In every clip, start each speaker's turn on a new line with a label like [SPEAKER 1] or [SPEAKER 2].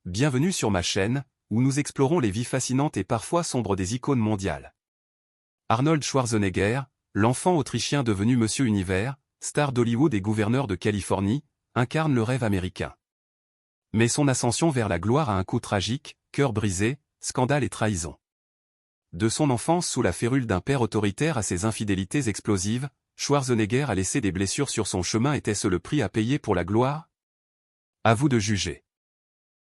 [SPEAKER 1] bienvenue sur ma chaîne, où nous explorons les vies fascinantes et parfois sombres des icônes mondiales. Arnold Schwarzenegger, l'enfant autrichien devenu Monsieur Univers, star d'Hollywood et gouverneur de Californie, incarne le rêve américain. Mais son ascension vers la gloire a un coup tragique, cœur brisé, scandale et trahison. De son enfance sous la férule d'un père autoritaire à ses infidélités explosives, Schwarzenegger a laissé des blessures sur son chemin. Était-ce le prix à payer pour la gloire? À vous de juger.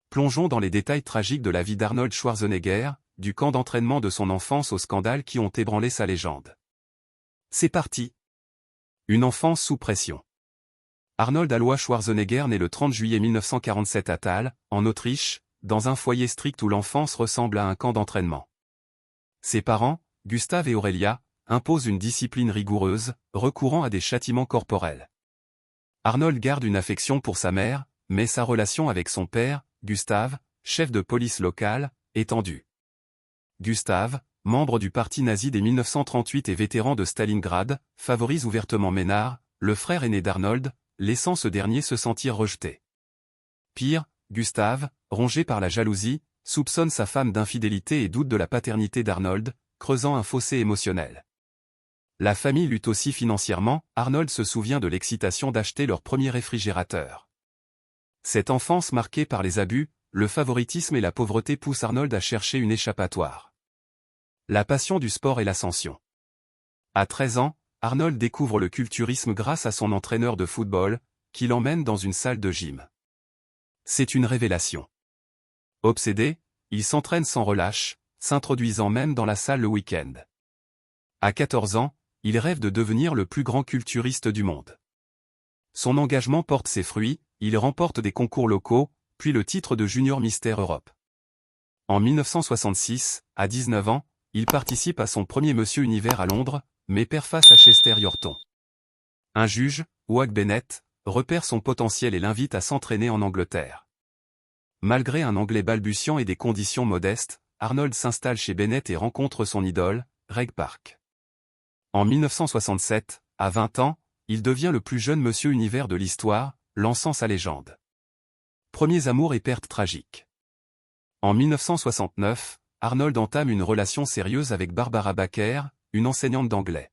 [SPEAKER 1] Plongeons dans les détails tragiques de la vie d'Arnold Schwarzenegger, du camp d'entraînement de son enfance aux scandales qui ont ébranlé sa légende. C'est parti. Une enfance sous pression. Arnold Alois Schwarzenegger naît le 30 juillet 1947 à Thal, en Autriche, dans un foyer strict où l'enfance ressemble à un camp d'entraînement. Ses parents, Gustav et Aurelia, imposent une discipline rigoureuse, recourant à des châtiments corporels. Arnold garde une affection pour sa mère, mais sa relation avec son père, Gustav, chef de police local, est tendue. Gustav, membre du parti nazi dès 1938 et vétéran de Stalingrad, favorise ouvertement Ménard, le frère aîné d'Arnold, laissant ce dernier se sentir rejeté. Pire, Gustav, rongé par la jalousie, soupçonne sa femme d'infidélité et doute de la paternité d'Arnold, creusant un fossé émotionnel. La famille lutte aussi financièrement. Arnold se souvient de l'excitation d'acheter leur premier réfrigérateur. Cette enfance marquée par les abus, le favoritisme et la pauvreté pousse Arnold à chercher une échappatoire. La passion du sport et l'ascension. À 13 ans, Arnold découvre le culturisme grâce à son entraîneur de football, qui l'emmène dans une salle de gym. C'est une révélation. Obsédé, il s'entraîne sans relâche, s'introduisant même dans la salle le week-end. À 14 ans, il rêve de devenir le plus grand culturiste du monde. Son engagement porte ses fruits, il remporte des concours locaux, puis le titre de Junior Mister Europe. En 1966, à 19 ans, il participe à son premier Monsieur Univers à Londres, mais perd face à Chester Yorton. Un juge, Wag Bennett, repère son potentiel et l'invite à s'entraîner en Angleterre. Malgré un anglais balbutiant et des conditions modestes, Arnold s'installe chez Bennett et rencontre son idole, Reg Park. En 1967, à 20 ans, il devient le plus jeune Monsieur Univers de l'histoire, lançant sa légende. Premiers amours et pertes tragiques. En 1969, Arnold entame une relation sérieuse avec Barbara Baker, une enseignante d'anglais.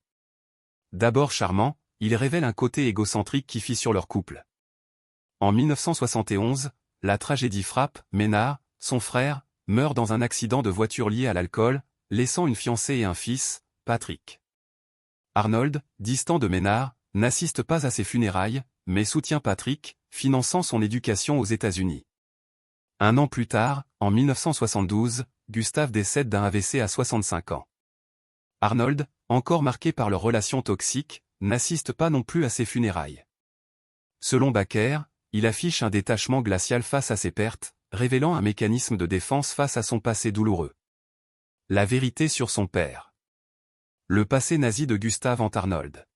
[SPEAKER 1] D'abord charmant, il révèle un côté égocentrique qui fissure leur couple. En 1971, la tragédie frappe. Ménard, son frère, meurt dans un accident de voiture lié à l'alcool, laissant une fiancée et un fils, Patrick. Arnold, distant de Ménard, n'assiste pas à ses funérailles, mais soutient Patrick, finançant son éducation aux États-Unis. Un an plus tard, en 1972, Gustav décède d'un AVC à 65 ans. Arnold, encore marqué par leur relation toxique, n'assiste pas non plus à ses funérailles. Selon Baker, il affiche un détachement glacial face à ses pertes, révélant un mécanisme de défense face à son passé douloureux. La vérité sur son père. Le passé nazi de Gustav hante Arnold.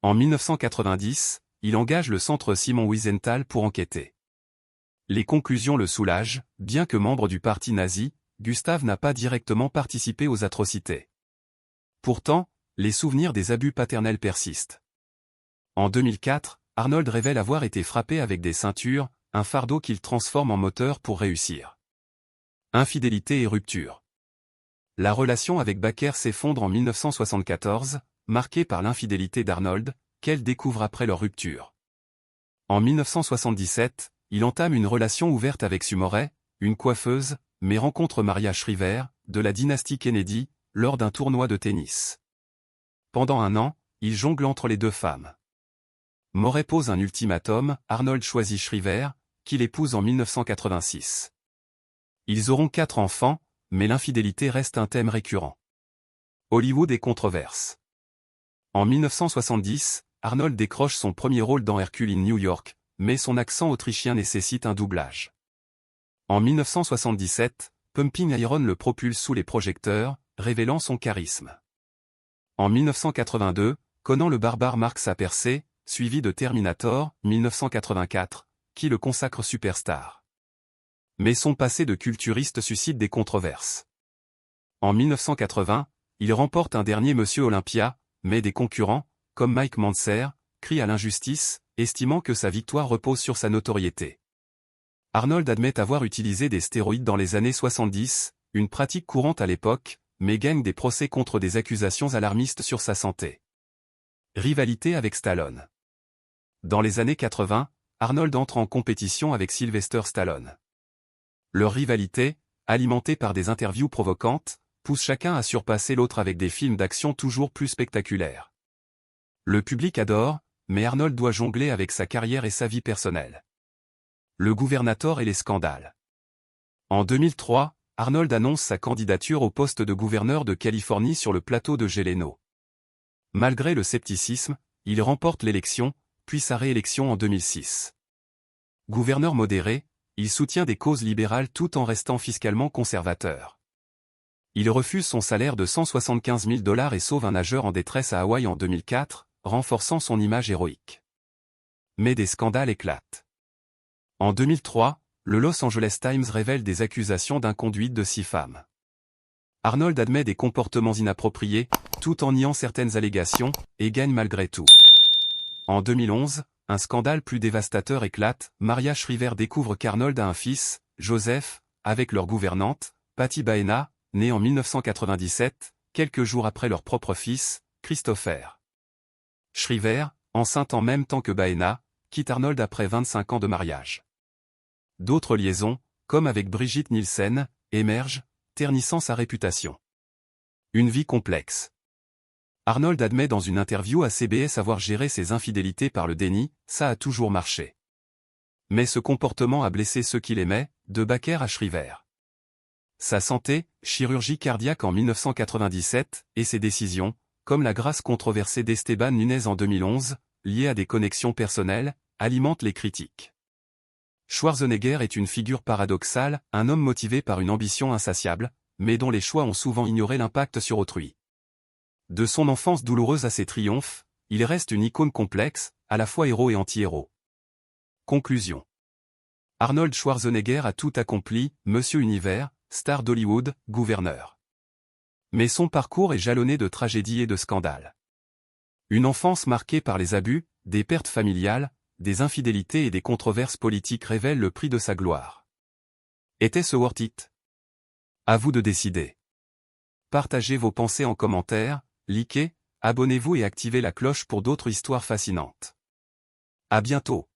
[SPEAKER 1] En 1990, il engage le centre Simon Wiesenthal pour enquêter. Les conclusions le soulagent, bien que membre du parti nazi, Gustav n'a pas directement participé aux atrocités. Pourtant, les souvenirs des abus paternels persistent. En 2004, Arnold révèle avoir été frappé avec des ceintures, un fardeau qu'il transforme en moteur pour réussir. Infidélité et rupture. La relation avec Baker s'effondre en 1974, marquée par l'infidélité d'Arnold, qu'elle découvre après leur rupture. En 1977, il entame une relation ouverte avec Sue Moray, une coiffeuse, mais rencontre Maria Shriver, de la dynastie Kennedy, lors d'un tournoi de tennis. Pendant un an, il jongle entre les deux femmes. Moray pose un ultimatum, Arnold choisit Shriver, qu'il épouse en 1986. Ils auront 4 enfants, mais l'infidélité reste un thème récurrent. Hollywood et controverse. En 1970, Arnold décroche son premier rôle dans Hercule in New York, mais son accent autrichien nécessite un doublage. En 1977, Pumping Iron le propulse sous les projecteurs, révélant son charisme. En 1982, Conan le barbare marque sa percée, suivi de Terminator, 1984, qui le consacre superstar. Mais son passé de culturiste suscite des controverses. En 1980, il remporte un dernier Monsieur Olympia, mais des concurrents, comme Mike Manser, crient à l'injustice, estimant que sa victoire repose sur sa notoriété. Arnold admet avoir utilisé des stéroïdes dans les années 70, une pratique courante à l'époque, mais gagne des procès contre des accusations alarmistes sur sa santé. Rivalité avec Stallone. Dans les années 80, Arnold entre en compétition avec Sylvester Stallone. Leur rivalité, alimentée par des interviews provocantes, pousse chacun à surpasser l'autre avec des films d'action toujours plus spectaculaires. Le public adore, mais Arnold doit jongler avec sa carrière et sa vie personnelle. Le gouvernateur et les scandales. En 2003, Arnold annonce sa candidature au poste de gouverneur de Californie sur le plateau de Geleno. Malgré le scepticisme, il remporte l'élection, puis sa réélection en 2006. Gouverneur modéré, il soutient des causes libérales tout en restant fiscalement conservateur. Il refuse son salaire de 175 000 $ et sauve un nageur en détresse à Hawaï en 2004, renforçant son image héroïque. Mais des scandales éclatent. En 2003, le Los Angeles Times révèle des accusations d'inconduite de 6 femmes. Arnold admet des comportements inappropriés, tout en niant certaines allégations, et gagne malgré tout. En 2011, un scandale plus dévastateur éclate, Maria Shriver découvre qu'Arnold a un fils, Joseph, avec leur gouvernante, Patty Baena, née en 1997, quelques jours après leur propre fils, Christopher. Shriver, enceinte en même temps que Baena, quitte Arnold après 25 ans de mariage. D'autres liaisons, comme avec Brigitte Nielsen, émergent, ternissant sa réputation. Une vie complexe. Arnold admet dans une interview à CBS avoir géré ses infidélités par le déni, ça a toujours marché. Mais ce comportement a blessé ceux qu'il aimait, de Baker à Shriver. Sa santé, chirurgie cardiaque en 1997, et ses décisions, comme la grâce controversée d'Esteban Nunez en 2011, liée à des connexions personnelles, alimentent les critiques. Schwarzenegger est une figure paradoxale, un homme motivé par une ambition insatiable, mais dont les choix ont souvent ignoré l'impact sur autrui. De son enfance douloureuse à ses triomphes, il reste une icône complexe, à la fois héros et anti-héros. Conclusion. Arnold Schwarzenegger a tout accompli, Monsieur Univers, star d'Hollywood, gouverneur. Mais son parcours est jalonné de tragédies et de scandales. Une enfance marquée par les abus, des pertes familiales, des infidélités et des controverses politiques révèlent le prix de sa gloire. Était-ce worth it? À vous de décider. Partagez vos pensées en commentaire, likez, abonnez-vous et activez la cloche pour d'autres histoires fascinantes. À bientôt.